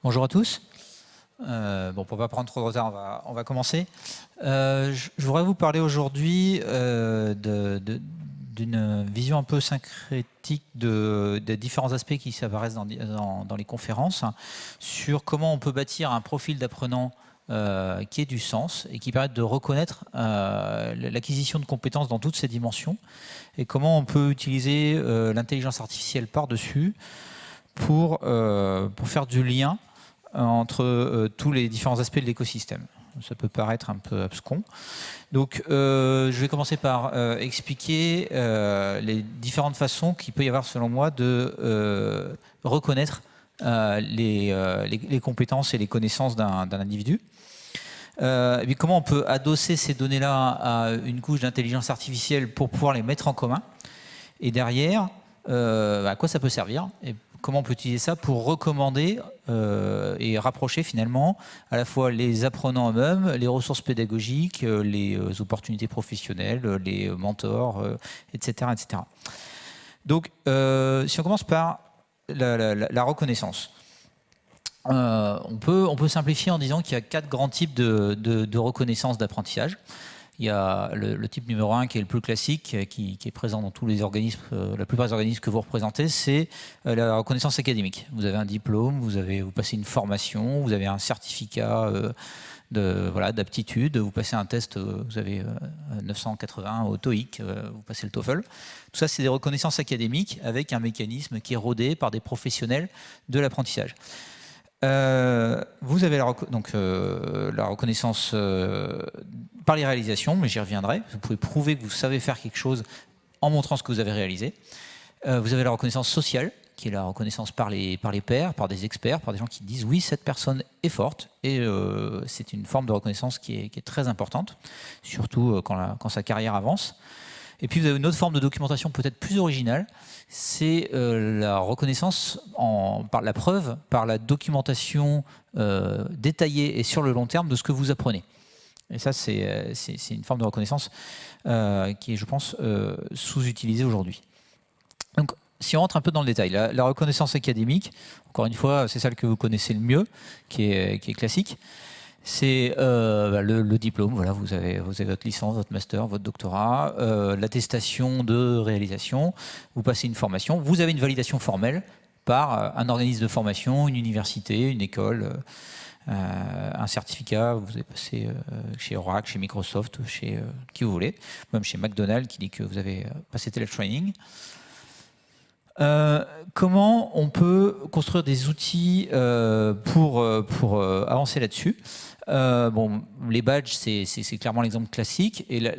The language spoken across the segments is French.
Bonjour à tous. Bon, pour ne pas prendre trop de retard, on va commencer. Je voudrais vous parler aujourd'hui d'une vision un peu syncrétique des différents aspects qui apparaissent dans les conférences sur comment on peut bâtir un profil d'apprenant qui ait du sens et qui permette de reconnaître l'acquisition de compétences dans toutes ses dimensions et comment on peut utiliser l'intelligence artificielle par-dessus pour faire du lien entre tous les différents aspects de l'écosystème. Ça peut paraître un peu abscon. Donc, je vais commencer par expliquer les différentes façons qu'il peut y avoir, selon moi, de reconnaître les compétences et les connaissances d'un individu. Et puis comment on peut adosser ces données-là à une couche d'intelligence artificielle pour pouvoir les mettre en commun. Et derrière, à quoi ça peut servir et comment on peut utiliser ça pour recommander et rapprocher finalement à la fois les apprenants eux-mêmes, les ressources pédagogiques, les opportunités professionnelles, les mentors, etc., etc. Donc, si on commence par la reconnaissance, on peut simplifier en disant qu'il y a 4 grands types de reconnaissance d'apprentissage. Il y a le type numéro 1 qui est le plus classique, qui est présent dans tous les organismes, la plupart des organismes que vous représentez, c'est la reconnaissance académique. Vous avez un diplôme, vous passez une formation, vous avez un certificat d'aptitude, vous passez un test, vous avez 980 au TOEIC, vous passez le TOEFL. Tout ça, c'est des reconnaissances académiques avec un mécanisme qui est rodé par des professionnels de l'apprentissage. Vous avez la reconnaissance par les réalisations, mais j'y reviendrai. Vous pouvez prouver que vous savez faire quelque chose en montrant ce que vous avez réalisé. Vous avez la reconnaissance sociale, qui est la reconnaissance par les pairs, par des experts, par des gens qui disent oui, cette personne est forte. Et c'est une forme de reconnaissance qui est très importante, surtout quand sa carrière avance. Et puis vous avez une autre forme de documentation peut-être plus originale, c'est la reconnaissance par la preuve, par la documentation détaillée et sur le long terme de ce que vous apprenez. Et ça, c'est une forme de reconnaissance qui est, je pense, sous-utilisée aujourd'hui. Donc, si on rentre un peu dans le détail, la reconnaissance académique, encore une fois, c'est celle que vous connaissez le mieux, qui est classique. C'est le diplôme, voilà, vous avez votre licence, votre master, votre doctorat, l'attestation de réalisation, vous passez une formation, vous avez une validation formelle par un organisme de formation, une université, une école, un certificat, vous avez passé chez Oracle, chez Microsoft, chez qui vous voulez, même chez McDonald's qui dit que vous avez passé tel training. Comment on peut construire des outils pour avancer là-dessus. Les badges, c'est clairement l'exemple classique. Et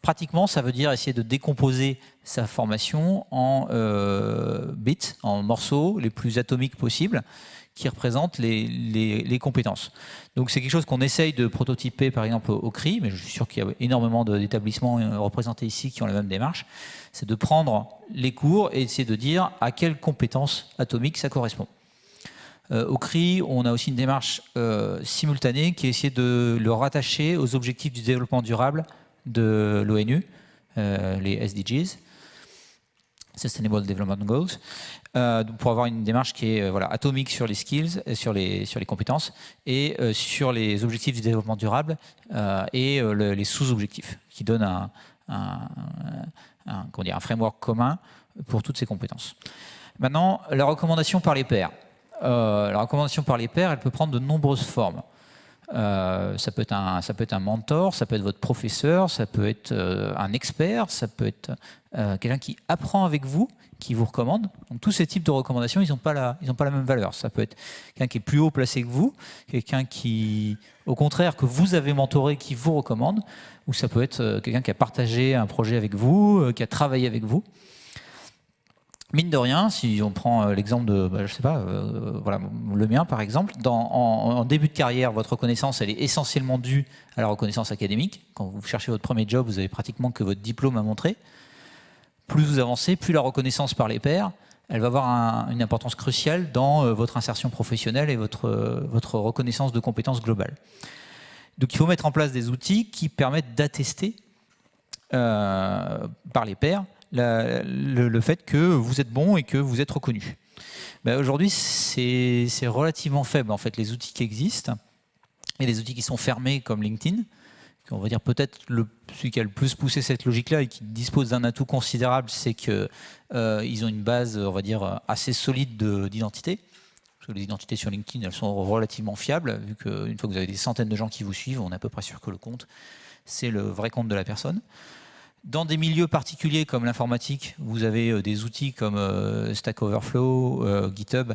pratiquement, ça veut dire essayer de décomposer sa formation en bits, en morceaux les plus atomiques possibles, qui représentent les compétences. Donc c'est quelque chose qu'on essaye de prototyper par exemple au CRI, mais je suis sûr qu'il y a énormément d'établissements représentés ici qui ont la même démarche. C'est de prendre les cours et essayer de dire à quelles compétences atomiques ça correspond. Au CRI, on a aussi une démarche simultanée qui est essayer de le rattacher aux objectifs du développement durable de l'ONU, les SDGs, Sustainable Development Goals, pour avoir une démarche qui est atomique sur les skills, sur les compétences, et sur les objectifs du développement durable et les sous-objectifs, qui donnent un framework commun pour toutes ces compétences. Maintenant, la recommandation par les pairs. La recommandation par les pairs, elle peut prendre de nombreuses formes. Ça peut être un mentor, ça peut être votre professeur, ça peut être un expert, ça peut être quelqu'un qui apprend avec vous, qui vous recommande. Donc tous ces types de recommandations, ils n'ont pas la même valeur. Ça peut être quelqu'un qui est plus haut placé que vous, quelqu'un qui, au contraire, que vous avez mentoré, qui vous recommande, ou ça peut être quelqu'un qui a partagé un projet avec vous, qui a travaillé avec vous. Mine de rien, si on prend l'exemple de, je sais pas, le mien par exemple, en début de carrière, votre reconnaissance, elle est essentiellement due à la reconnaissance académique. Quand vous cherchez votre premier job, vous avez pratiquement que votre diplôme à montrer. Plus vous avancez, plus la reconnaissance par les pairs, elle va avoir une importance cruciale dans votre insertion professionnelle et votre reconnaissance de compétences globales. Donc il faut mettre en place des outils qui permettent d'attester par les pairs le fait que vous êtes bon et que vous êtes reconnu. Aujourd'hui, c'est relativement faible, en fait, les outils qui existent. Et les outils qui sont fermés, comme LinkedIn, on va dire peut-être celui qui a le plus poussé cette logique-là et qui dispose d'un atout considérable, c'est qu'ils ont une base, on va dire, assez solide d'identité. Parce que les identités sur LinkedIn, elles sont relativement fiables, vu qu'une fois que vous avez des centaines de gens qui vous suivent, on est à peu près sûr que le compte, c'est le vrai compte de la personne. Dans des milieux particuliers comme l'informatique, vous avez des outils comme Stack Overflow, GitHub,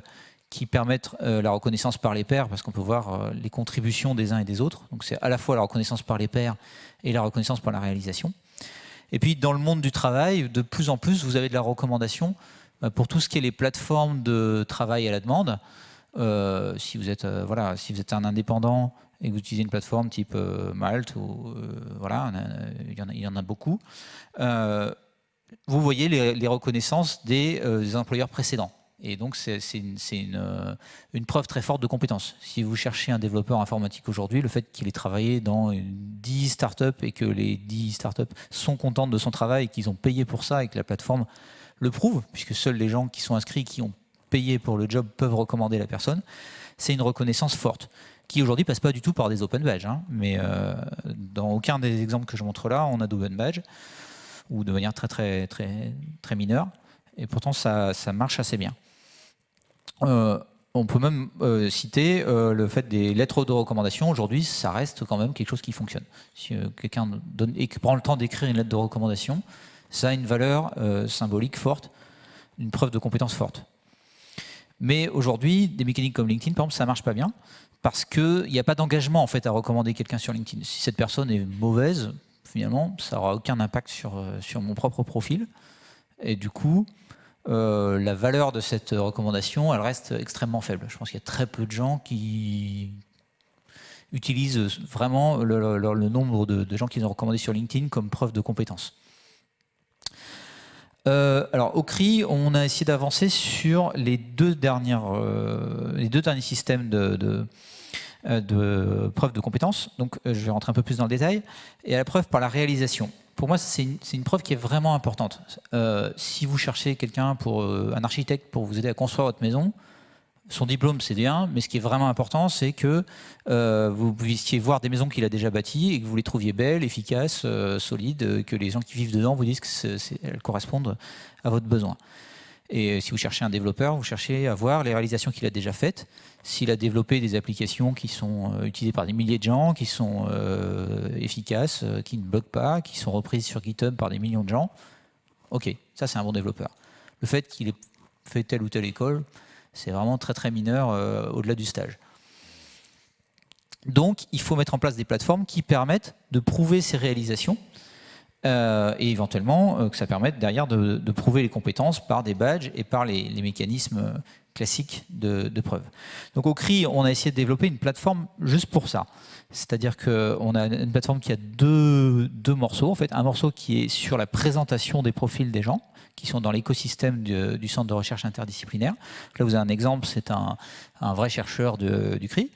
qui permettent la reconnaissance par les pairs, parce qu'on peut voir les contributions des uns et des autres. Donc c'est à la fois la reconnaissance par les pairs et la reconnaissance par la réalisation. Et puis dans le monde du travail, de plus en plus, vous avez de la recommandation pour tout ce qui est les plateformes de travail à la demande. Si vous êtes un indépendant et que vous utilisez une plateforme type Malte, voilà, il y en a beaucoup, vous voyez les reconnaissances des employeurs précédents. Et donc, c'est une preuve très forte de compétence. Si vous cherchez un développeur informatique aujourd'hui, le fait qu'il ait travaillé dans 10 startups et que les 10 startups sont contentes de son travail et qu'ils ont payé pour ça et que la plateforme le prouve, puisque seuls les gens qui sont inscrits, qui ont payé pour le job, peuvent recommander la personne, c'est une reconnaissance forte, qui aujourd'hui passe pas du tout par des open badges. Hein, mais dans aucun des exemples que je montre là, on a d'open badge, ou de manière très, très, très, très mineure. Et pourtant, ça marche assez bien. On peut même citer le fait des lettres de recommandation. Aujourd'hui, ça reste quand même quelque chose qui fonctionne. Si quelqu'un donne et prend le temps d'écrire une lettre de recommandation, ça a une valeur symbolique forte, une preuve de compétence forte. Mais aujourd'hui, des mécaniques comme LinkedIn, par exemple, ça ne marche pas bien parce qu'il n'y a pas d'engagement en fait, à recommander quelqu'un sur LinkedIn. Si cette personne est mauvaise, finalement, ça n'aura aucun impact sur mon propre profil. Et du coup, la valeur de cette recommandation, elle reste extrêmement faible. Je pense qu'il y a très peu de gens qui utilisent vraiment le nombre de gens qu'ils ont recommandés sur LinkedIn comme preuve de compétence. Alors au CRI, on a essayé d'avancer sur les deux derniers systèmes de preuve de compétence. Donc je vais rentrer un peu plus dans le détail. Et à la preuve par la réalisation. Pour moi, c'est une preuve qui est vraiment importante. Si vous cherchez quelqu'un un architecte pour vous aider à construire votre maison, son diplôme c'est bien, mais ce qui est vraiment important, c'est que vous puissiez voir des maisons qu'il a déjà bâties et que vous les trouviez belles, efficaces, solides, que les gens qui vivent dedans vous disent qu'elles correspondent à votre besoin. Et si vous cherchez un développeur, vous cherchez à voir les réalisations qu'il a déjà faites, s'il a développé des applications qui sont utilisées par des milliers de gens, qui sont efficaces, qui ne bloquent pas, qui sont reprises sur GitHub par des millions de gens. Ok, ça c'est un bon développeur. Le fait qu'il ait fait telle ou telle école, c'est vraiment très très mineur au-delà du stage. Donc il faut mettre en place des plateformes qui permettent de prouver ces réalisations et éventuellement que ça permette derrière de prouver les compétences par des badges et par les mécanismes classiques de preuve. Donc au CRI, on a essayé de développer une plateforme juste pour ça. C'est-à-dire qu'on a une plateforme qui a deux morceaux. En fait, un morceau qui est sur la présentation des profils des gens, qui sont dans l'écosystème du centre de recherche interdisciplinaire. Là, vous avez un exemple, c'est un vrai chercheur du CRI.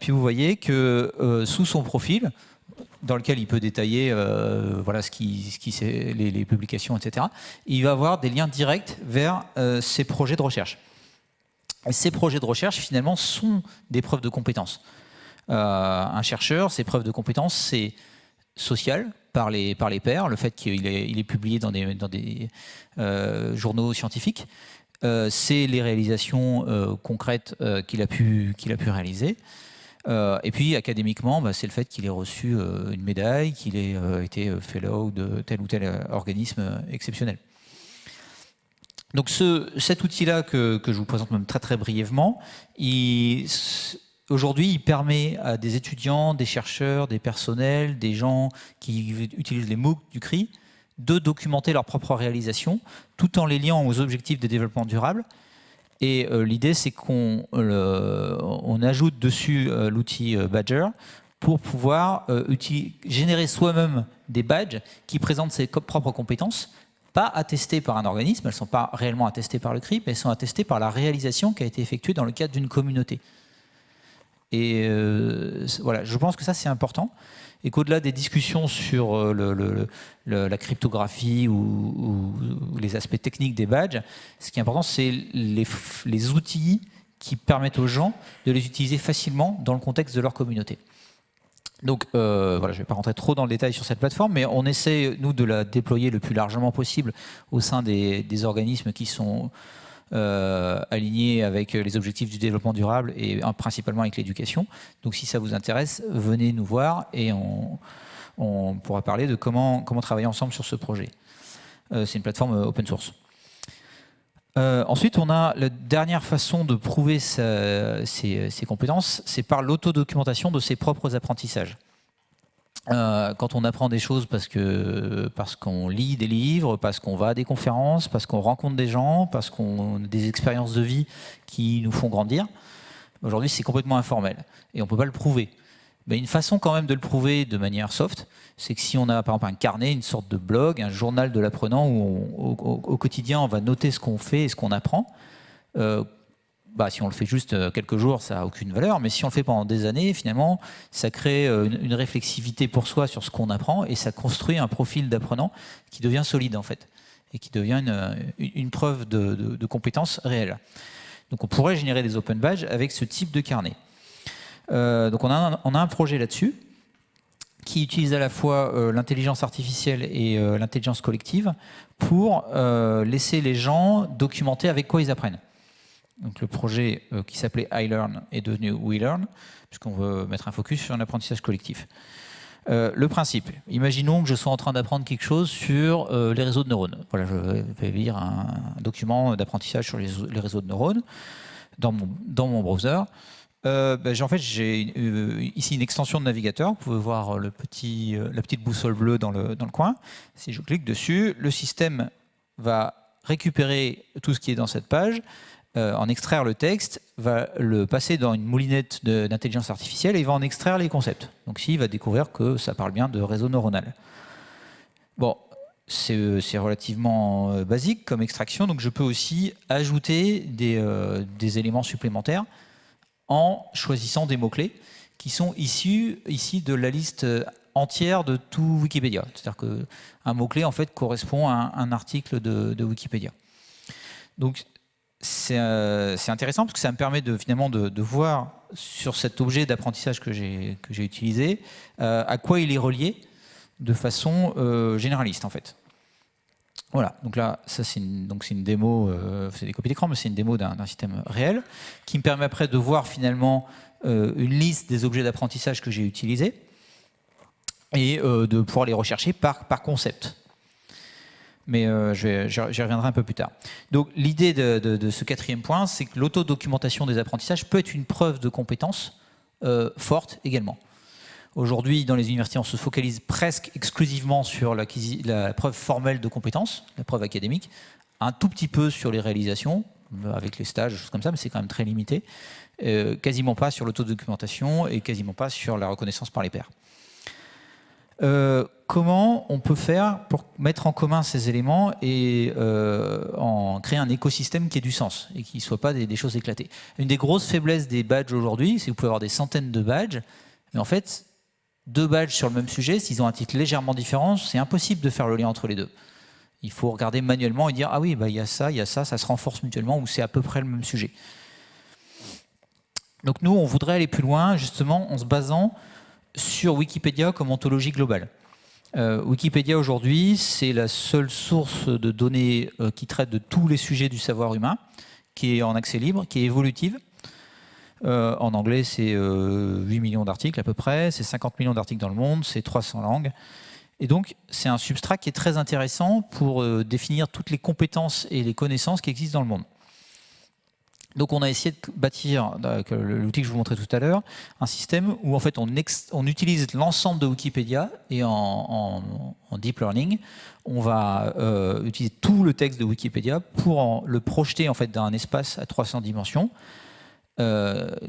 Puis vous voyez que sous son profil, dans lequel il peut détailler voilà, les publications, etc., il va avoir des liens directs vers ses projets de recherche. Et ces projets de recherche, finalement, sont des preuves de compétences. Un chercheur, ses preuves de compétences, c'est social, par les pairs, le fait qu'il est publié dans des journaux scientifiques, c'est les réalisations concrètes qu'il a pu réaliser. Et puis académiquement, c'est le fait qu'il ait reçu une médaille, qu'il ait été fellow de tel ou tel organisme exceptionnel. Donc cet outil-là que je vous présente même très très brièvement, aujourd'hui, il permet à des étudiants, des chercheurs, des personnels, des gens qui utilisent les MOOC du CRI de documenter leurs propres réalisations tout en les liant aux objectifs de développement durable. Et l'idée, c'est qu'on ajoute dessus l'outil Badger pour pouvoir générer soi-même des badges qui présentent ses propres compétences, pas attestées par un organisme, elles ne sont pas réellement attestées par le CRI, mais elles sont attestées par la réalisation qui a été effectuée dans le cadre d'une communauté. Et voilà, je pense que ça c'est important. et qu'au-delà des discussions sur la cryptographie ou les aspects techniques des badges, ce qui est important, c'est les outils qui permettent aux gens de les utiliser facilement dans le contexte de leur communauté. Donc voilà, je ne vais pas rentrer trop dans le détail sur cette plateforme, mais on essaie, nous, de la déployer le plus largement possible au sein des organismes qui sont alignés avec les objectifs du développement durable et principalement avec l'éducation. Donc si ça vous intéresse, venez nous voir et on pourra parler de comment travailler ensemble sur ce projet. C'est une plateforme open source. Ensuite, on a la dernière façon de prouver ses compétences, c'est par l'autodocumentation de ses propres apprentissages. Quand on apprend des choses parce qu'on lit des livres, parce qu'on va à des conférences, parce qu'on rencontre des gens, parce qu'on a des expériences de vie qui nous font grandir, aujourd'hui c'est complètement informel et on ne peut pas le prouver. Mais une façon quand même de le prouver de manière soft, c'est que si on a par exemple un carnet, une sorte de blog, un journal de l'apprenant où au quotidien on va noter ce qu'on fait et ce qu'on apprend, si on le fait juste quelques jours, ça n'a aucune valeur, mais si on le fait pendant des années, finalement, ça crée une réflexivité pour soi sur ce qu'on apprend et ça construit un profil d'apprenant qui devient solide en fait et qui devient une preuve de compétences réelles. Donc on pourrait générer des open badges avec ce type de carnet. Donc on a un projet là-dessus qui utilise à la fois l'intelligence artificielle et l'intelligence collective pour laisser les gens documenter avec quoi ils apprennent. Donc le projet qui s'appelait iLearn est devenu WeLearn, puisqu'on veut mettre un focus sur un apprentissage collectif. Le principe, imaginons que je sois en train d'apprendre quelque chose sur les réseaux de neurones. Voilà, je vais lire un document d'apprentissage sur les réseaux de neurones dans mon browser. En fait, j'ai ici une extension de navigateur. Vous pouvez voir la petite boussole bleue dans le coin. Si je clique dessus, le système va récupérer tout ce qui est dans cette page, en extraire le texte, va le passer dans une moulinette d'intelligence artificielle et il va en extraire les concepts. Donc ici, il va découvrir que ça parle bien de réseau neuronal. Bon, c'est relativement basique comme extraction, donc je peux aussi ajouter des éléments supplémentaires en choisissant des mots-clés qui sont issus ici de la liste entière de tout Wikipédia. C'est-à-dire qu'un mot-clé en fait correspond à un article de Wikipédia. Donc c'est intéressant parce que ça me permet finalement de voir sur cet objet d'apprentissage que j'ai utilisé à quoi il est relié de façon généraliste en fait. Voilà, donc là, ça c'est une démo, c'est des copies d'écran, mais c'est une démo d'un système réel qui me permet après de voir finalement une liste des objets d'apprentissage que j'ai utilisés et de pouvoir les rechercher par concept. Mais j'y reviendrai un peu plus tard. Donc l'idée de ce quatrième point, c'est que l'autodocumentation des apprentissages peut être une preuve de compétence forte également. Aujourd'hui, dans les universités, on se focalise presque exclusivement sur la preuve formelle de compétences, la preuve académique, un tout petit peu sur les réalisations, avec les stages, des choses comme ça, mais c'est quand même très limité. Quasiment pas sur l'autodocumentation et quasiment pas sur la reconnaissance par les pairs. Comment on peut faire pour mettre en commun ces éléments et en créer un écosystème qui ait du sens et qui ne soit pas des choses éclatées. Une des grosses faiblesses des badges aujourd'hui, c'est que vous pouvez avoir des centaines de badges, mais en fait, 2 badges sur le même sujet, s'ils ont un titre légèrement différent, c'est impossible de faire le lien entre les deux. Il faut regarder manuellement et dire « Ah oui, il y a ça, ça se renforce mutuellement » ou c'est à peu près le même sujet. Donc nous, on voudrait aller plus loin, justement, en se basant sur Wikipédia comme ontologie globale. Wikipédia, aujourd'hui, c'est la seule source de données qui traite de tous les sujets du savoir humain, qui est en accès libre, qui est évolutive. En anglais, c'est 8 millions d'articles à peu près, c'est 50 millions d'articles dans le monde, c'est 300 langues. Et donc, c'est un substrat qui est très intéressant pour définir toutes les compétences et les connaissances qui existent dans le monde. Donc, on a essayé de bâtir, avec l'outil que je vous montrais tout à l'heure, un système où en fait on utilise l'ensemble de Wikipédia et en deep learning, on va utiliser tout le texte de Wikipédia pour le projeter en fait dans un espace à 300 dimensions.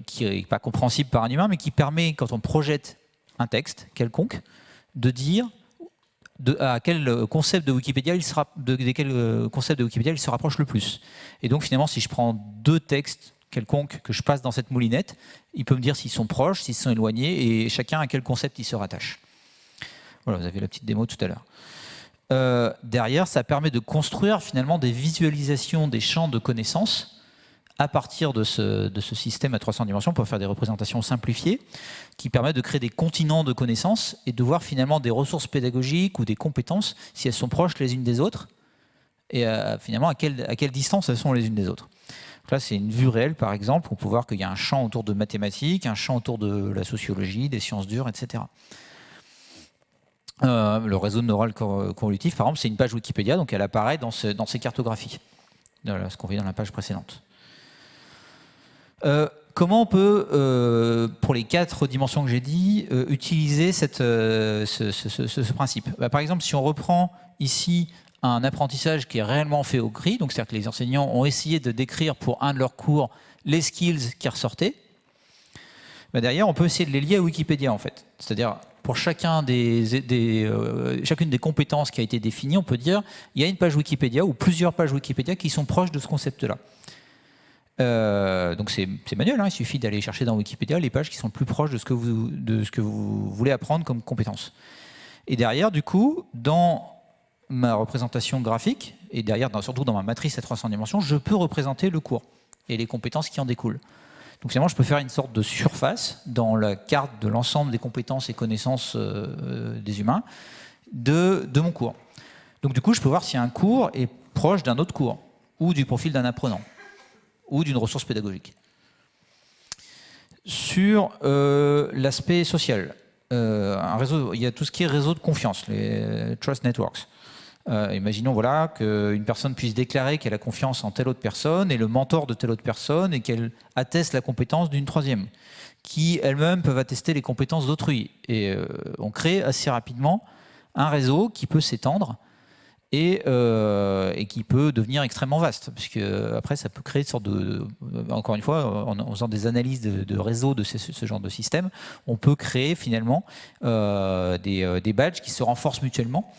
Qui n'est pas compréhensible par un humain, mais qui permet, quand on projette un texte quelconque, de dire à quel concept de Wikipédia il se rapproche le plus. Et donc finalement, si je prends 2 textes quelconques que je passe dans cette moulinette, il peut me dire s'ils sont proches, s'ils sont éloignés, et chacun à quel concept il se rattache. Voilà, vous avez la petite démo tout à l'heure. Derrière, ça permet de construire finalement des visualisations des champs de connaissances à partir de ce système à 300 dimensions pour faire des représentations simplifiées qui permettent de créer des continents de connaissances et de voir finalement des ressources pédagogiques ou des compétences si elles sont proches les unes des autres et finalement à quelle distance elles sont les unes des autres. Donc là, c'est une vue réelle, par exemple. On peut voir qu'il y a un champ autour de mathématiques, un champ autour de la sociologie, des sciences dures, etc. Le réseau neural convolutif, par exemple, c'est une page Wikipédia, donc elle apparaît dans ces cartographies. Voilà ce qu'on voyait dans la page précédente. Comment on peut, pour les 4 dimensions que j'ai dit, utiliser ce principe? Par exemple, si on reprend ici un apprentissage qui est réellement fait au CRI, donc c'est-à-dire que les enseignants ont essayé de décrire pour un de leurs cours les skills qui ressortaient, derrière, on peut essayer de les lier à Wikipédia, en fait. C'est-à-dire, pour chacune des compétences qui a été définie, on peut dire il y a une page Wikipédia ou plusieurs pages Wikipédia qui sont proches de ce concept-là. Donc c'est manuel, hein, il suffit d'aller chercher dans Wikipédia les pages qui sont le plus proches de ce que vous voulez apprendre comme compétence. Et derrière, du coup, dans ma représentation graphique, et derrière, surtout dans ma matrice à 300 dimensions, je peux représenter le cours et les compétences qui en découlent. Donc finalement, je peux faire une sorte de surface dans la carte de l'ensemble des compétences et connaissances des humains de mon cours. Donc du coup, je peux voir si un cours est proche d'un autre cours ou du profil d'un apprenant ou d'une ressource pédagogique. Sur l'aspect social, un réseau, il y a tout ce qui est réseau de confiance, les trust networks. Imaginons voilà, qu'une personne puisse déclarer qu'elle a confiance en telle autre personne et le mentor de telle autre personne et qu'elle atteste la compétence d'une troisième, qui elles-mêmes peuvent attester les compétences d'autrui. Et on crée assez rapidement un réseau qui peut s'étendre et qui peut devenir extrêmement vaste, puisque après ça peut créer une sorte de, encore une fois, en faisant des analyses de réseau de ce genre de système, on peut créer finalement des badges qui se renforcent mutuellement.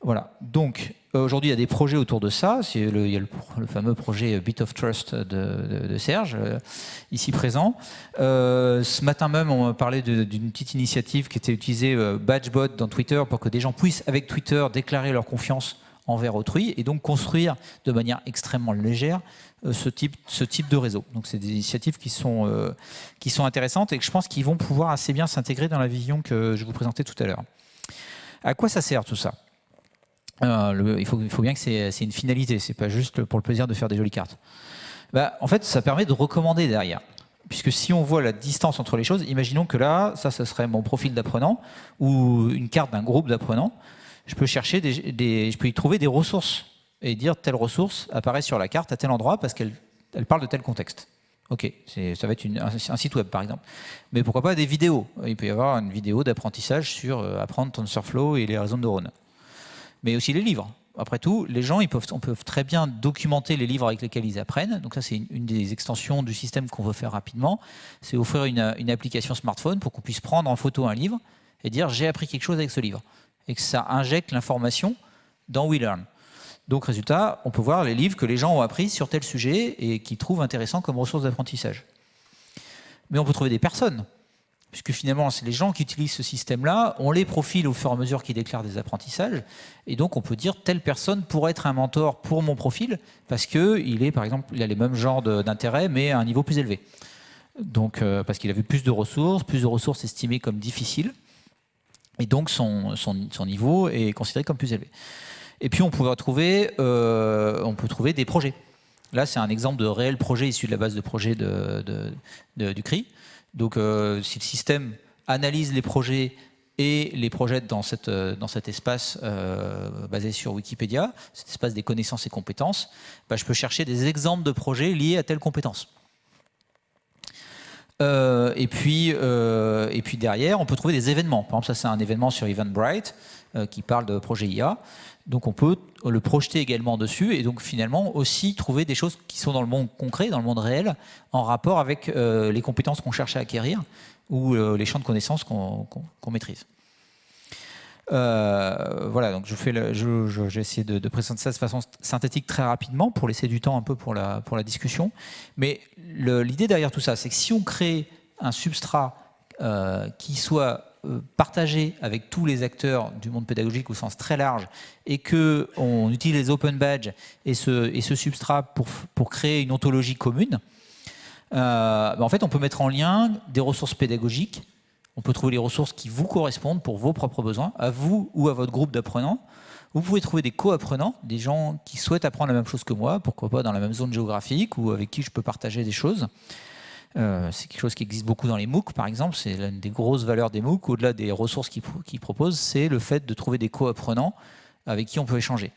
Voilà, donc aujourd'hui il y a des projets autour de ça, il y a le fameux projet Bit of Trust de Serge, ici présent. Ce matin même on parlait d'une petite initiative qui était utilisée Badgebot dans Twitter pour que des gens puissent avec Twitter déclarer leur confiance envers autrui et donc construire de manière extrêmement légère ce type de réseau. Donc c'est des initiatives qui sont intéressantes et que je pense qu'ils vont pouvoir assez bien s'intégrer dans la vision que je vous présentais tout à l'heure. À quoi ça sert tout ça ? Il faut bien que c'est une finalité, c'est pas juste pour le plaisir de faire des jolies cartes. En fait, ça permet de recommander derrière. Puisque si on voit la distance entre les choses, imaginons que là, ça serait mon profil d'apprenant ou une carte d'un groupe d'apprenants. Je peux chercher je peux y trouver des ressources et dire telle ressource apparaît sur la carte à tel endroit parce qu'elle parle de tel contexte. Ok, ça va être un site web par exemple. Mais pourquoi pas des vidéos? Il peut y avoir une vidéo d'apprentissage sur apprendre TensorFlow et les réseaux de neurones. Mais aussi les livres. Après tout, les gens, on peut très bien documenter les livres avec lesquels ils apprennent. Donc ça, c'est une des extensions du système qu'on veut faire rapidement. C'est offrir une application smartphone pour qu'on puisse prendre en photo un livre et dire j'ai appris quelque chose avec ce livre. Et que ça injecte l'information dans WeLearn. Donc résultat, on peut voir les livres que les gens ont appris sur tel sujet et qu'ils trouvent intéressants comme ressources d'apprentissage. Mais on peut trouver des personnes. Puisque finalement, c'est les gens qui utilisent ce système-là, on les profile au fur et à mesure qu'ils déclarent des apprentissages, et donc on peut dire telle personne pourrait être un mentor pour mon profil, parce qu'il est, par exemple, il a les mêmes genres d'intérêts, mais à un niveau plus élevé. Donc, parce qu'il a vu plus de ressources estimées comme difficiles, et donc son niveau est considéré comme plus élevé. Et puis on peut trouver des projets. Là, c'est un exemple de réel projet issu de la base de projet du CRI. Donc, si le système analyse les projets et les projette dans cet espace basé sur Wikipédia, cet espace des connaissances et compétences, je peux chercher des exemples de projets liés à telle compétence. Et puis derrière, on peut trouver des événements. Par exemple, ça c'est un événement sur Eventbrite qui parle de projet IA. Donc on peut le projeter également dessus et donc finalement aussi trouver des choses qui sont dans le monde concret, dans le monde réel, en rapport avec les compétences qu'on cherche à acquérir ou les champs de connaissances qu'on maîtrise. Voilà, donc j'ai essayé de présenter ça de façon synthétique très rapidement pour laisser du temps un peu pour la discussion. Mais l'idée derrière tout ça, c'est que si on crée un substrat qui soit partagé avec tous les acteurs du monde pédagogique au sens très large et qu'on utilise les open badges et ce substrat pour créer une ontologie commune, en fait, on peut mettre en lien des ressources pédagogiques. On peut trouver les ressources qui vous correspondent pour vos propres besoins, à vous ou à votre groupe d'apprenants. Vous pouvez trouver des co-apprenants, des gens qui souhaitent apprendre la même chose que moi, pourquoi pas dans la même zone géographique ou avec qui je peux partager des choses. C'est quelque chose qui existe beaucoup dans les MOOC, par exemple. C'est l'une des grosses valeurs des MOOC, au-delà des ressources qu'ils proposent, c'est le fait de trouver des co-apprenants avec qui on peut échanger.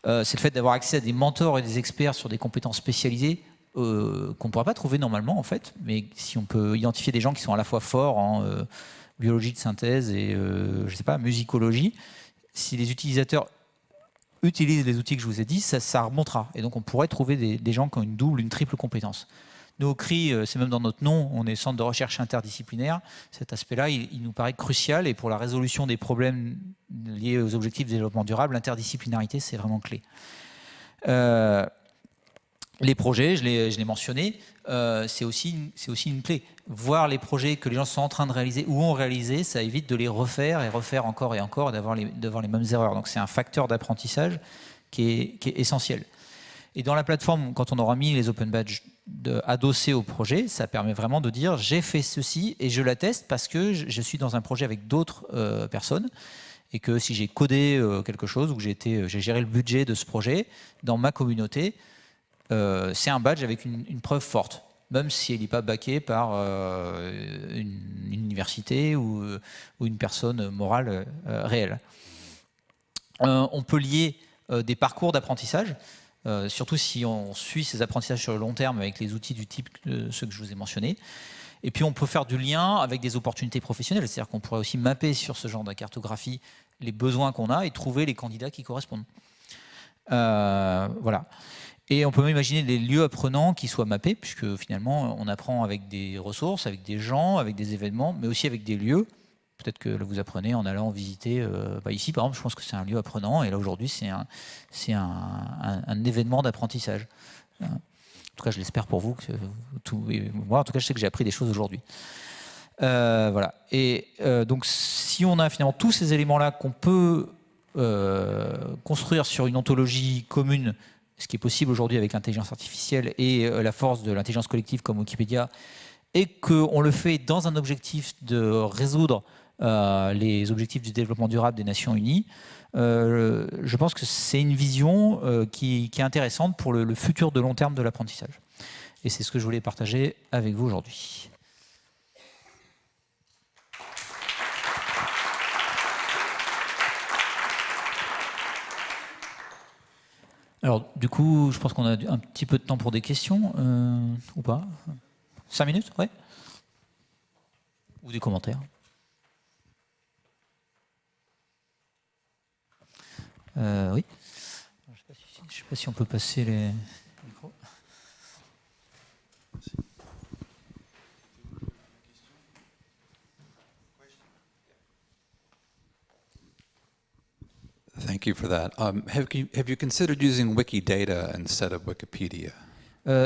C'est le fait d'avoir accès à des mentors et des experts sur des compétences spécialisées qu'on ne pourra pas trouver normalement, en fait. Mais si on peut identifier des gens qui sont à la fois forts en biologie de synthèse et, je sais pas, musicologie, si les utilisateurs utilisent les outils que je vous ai dit, ça remontera. Et donc, on pourrait trouver des gens qui ont une double, une triple compétence. Nous, au CRI, c'est même dans notre nom, on est centre de recherche interdisciplinaire. Cet aspect-là, il nous paraît crucial. Et pour la résolution des problèmes liés aux objectifs de développement durable, l'interdisciplinarité, c'est vraiment clé. Les projets, je l'ai mentionné, c'est aussi une clé. Voir les projets que les gens sont en train de réaliser ou ont réalisé, ça évite de les refaire et refaire encore et encore, d'avoir les mêmes erreurs. Donc c'est un facteur d'apprentissage qui est essentiel. Et dans la plateforme, quand on aura mis les open badges adossés au projet, ça permet vraiment de dire j'ai fait ceci et je l'atteste parce que je suis dans un projet avec d'autres personnes et que si j'ai codé quelque chose ou que j'ai géré le budget de ce projet dans ma communauté, c'est un badge avec une preuve forte, même si elle n'est pas backée par une université ou une personne morale réelle. On peut lier des parcours d'apprentissage, surtout si on suit ces apprentissages sur le long terme avec les outils du type de ceux que je vous ai mentionnés. Et puis on peut faire du lien avec des opportunités professionnelles, c'est-à-dire qu'on pourrait aussi mapper sur ce genre de cartographie les besoins qu'on a et trouver les candidats qui correspondent. Voilà. Et on peut même imaginer des lieux apprenants qui soient mappés, puisque finalement on apprend avec des ressources, avec des gens, avec des événements, mais aussi avec des lieux. Peut-être que vous apprenez en allant visiter, ici par exemple, je pense que c'est un lieu apprenant, et là aujourd'hui c'est un événement d'apprentissage. En tout cas je l'espère pour vous, moi en tout cas je sais que j'ai appris des choses aujourd'hui. Voilà. Et donc si on a finalement tous ces éléments-là qu'on peut construire sur une ontologie commune, ce qui est possible aujourd'hui avec l'intelligence artificielle et la force de l'intelligence collective comme Wikipédia, et qu'on le fait dans un objectif de résoudre les objectifs du développement durable des Nations Unies, je pense que c'est une vision qui est intéressante pour le futur de long terme de l'apprentissage. Et c'est ce que je voulais partager avec vous aujourd'hui. Alors, du coup, je pense qu'on a un petit peu de temps pour des questions, ou pas? 5 minutes, ouais? Ou des commentaires? Oui. Je ne sais pas si on peut passer les micros. Thank you for that. Have you considered using Wikidata instead of Wikipedia?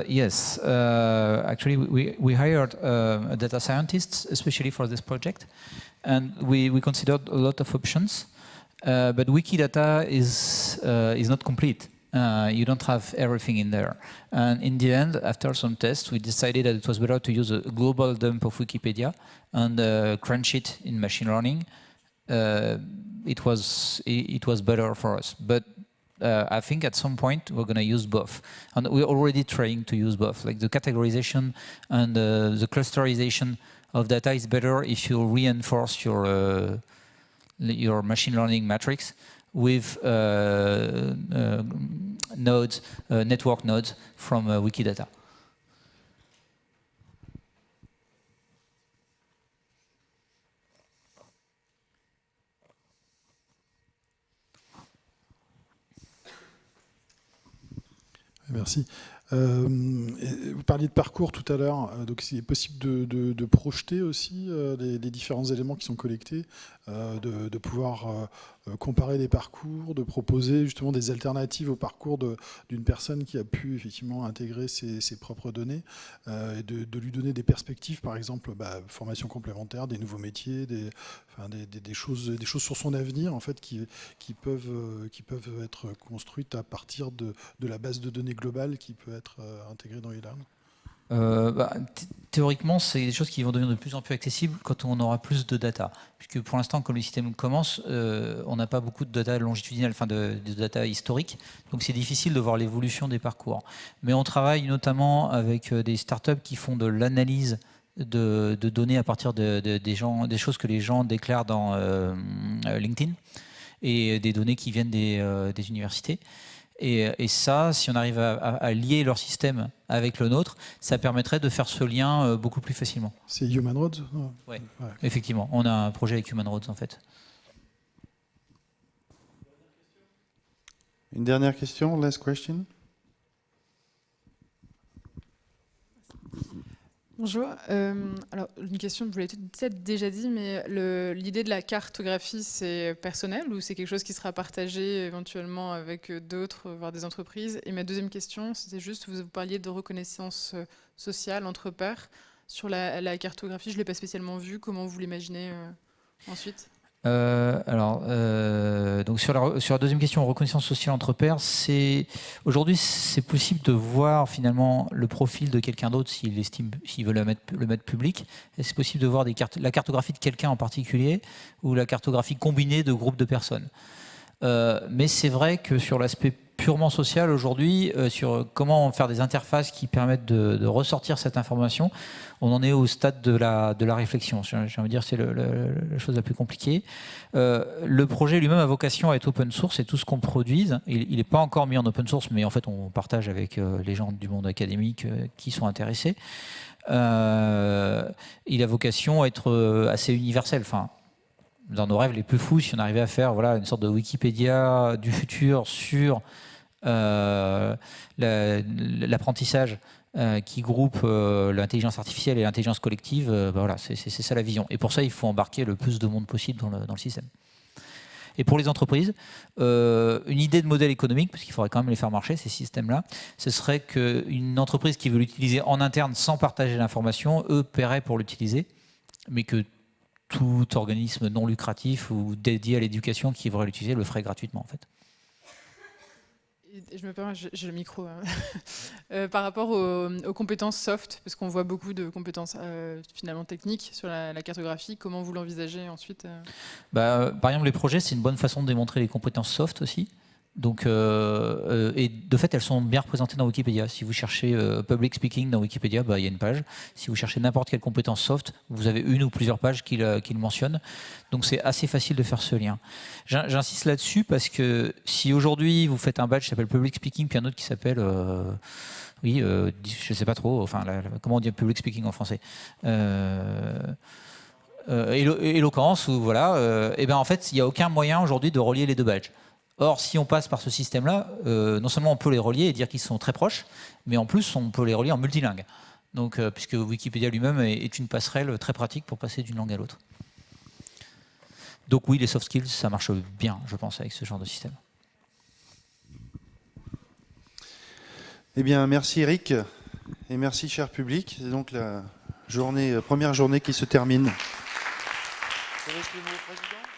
Yes, actually we hired a data scientist especially for this project, and we considered a lot of options, but Wikidata is not complete. You don't have everything in there. And in the end, after some tests, we decided that it was better to use a global dump of Wikipedia and crunch it in machine learning. It was better for us, but I think at some point we're going to use both, and we're already trying to use both. Like the categorization and the clusterization of data is better if you reinforce your machine learning matrix with nodes, network nodes from Wikidata. Merci. Vous parliez de parcours tout à l'heure, donc il est possible de projeter aussi les différents éléments qui sont collectés, de pouvoir comparer des parcours, de proposer justement des alternatives au parcours d'une personne qui a pu effectivement intégrer ses propres données, et de lui donner des perspectives, par exemple, formation complémentaire, des nouveaux métiers, des choses sur son avenir en fait qui peuvent être construites à partir de la base de données globale qui peut être intégrée dans eLearn. Théoriquement, c'est des choses qui vont devenir de plus en plus accessibles quand on aura plus de data. Puisque pour l'instant, comme le système commence, on n'a pas beaucoup de data longitudinale, enfin de data historique. Donc c'est difficile de voir l'évolution des parcours. Mais on travaille notamment avec des startups qui font de l'analyse de données à partir des choses que les gens déclarent dans LinkedIn et des données qui viennent des universités. Et ça, si on arrive à lier leur système avec le nôtre, ça permettrait de faire ce lien beaucoup plus facilement. C'est Human Roads ? Oui, effectivement. On a un projet avec Human Roads, en fait. Une dernière question, last question. Bonjour. Alors, une question, vous l'avez peut-être déjà dit, mais l'idée de la cartographie, c'est personnel ou c'est quelque chose qui sera partagé éventuellement avec d'autres, voire des entreprises? Et ma deuxième question, c'était juste, vous parliez de reconnaissance sociale entre pairs. Sur la cartographie, je ne l'ai pas spécialement vue. Comment vous l'imaginez ensuite? Donc sur la deuxième question, reconnaissance sociale entre pairs, aujourd'hui c'est possible de voir finalement le profil de quelqu'un d'autre s'il veut le mettre public. Et c'est possible de voir la cartographie de quelqu'un en particulier ou la cartographie combinée de groupes de personnes. Mais c'est vrai que sur l'aspect purement social aujourd'hui, sur comment faire des interfaces qui permettent de ressortir cette information, on en est au stade de la réflexion. J'ai envie de dire c'est la chose la plus compliquée. Le projet lui-même a vocation à être open source et tout ce qu'on produise, il n'est pas encore mis en open source, mais en fait on partage avec les gens du monde académique qui sont intéressés. Il a vocation à être assez universel. Enfin, dans nos rêves les plus fous, si on arrivait à faire une sorte de Wikipédia du futur sur l'apprentissage qui groupe l'intelligence artificielle et l'intelligence collective, c'est ça la vision. Et pour ça, il faut embarquer le plus de monde possible dans le système. Et pour les entreprises, une idée de modèle économique, parce qu'il faudrait quand même les faire marcher, ces systèmes-là, ce serait qu'une entreprise qui veut l'utiliser en interne sans partager l'information, eux, paieraient pour l'utiliser, mais que tout organisme non lucratif ou dédié à l'éducation qui voudrait l'utiliser le ferait gratuitement, en fait. Je me permets, j'ai le micro. Par rapport aux compétences soft, parce qu'on voit beaucoup de compétences finalement techniques sur la cartographie, comment vous l'envisagez ensuite? Par exemple, les projets, c'est une bonne façon de démontrer les compétences soft aussi. Donc, et de fait, elles sont bien représentées dans Wikipédia. Si vous cherchez public speaking dans Wikipédia, il y a une page. Si vous cherchez n'importe quelle compétence soft, vous avez une ou plusieurs pages qui le mentionnent. Donc c'est assez facile de faire ce lien. J'insiste là-dessus parce que si aujourd'hui vous faites un badge qui s'appelle public speaking, puis un autre qui s'appelle je sais pas trop, comment on dit public speaking en français, éloquence, ou voilà, et ben en fait il n'y a aucun moyen aujourd'hui de relier les deux badges. Or, si on passe par ce système-là, non seulement on peut les relier et dire qu'ils sont très proches, mais en plus on peut les relier en multilingue. Donc, puisque Wikipédia lui-même est une passerelle très pratique pour passer d'une langue à l'autre. Donc oui, les soft skills, ça marche bien, je pense, avec ce genre de système. Eh bien, merci Eric, et merci cher public. C'est donc la première journée qui se termine. Avec le mot président.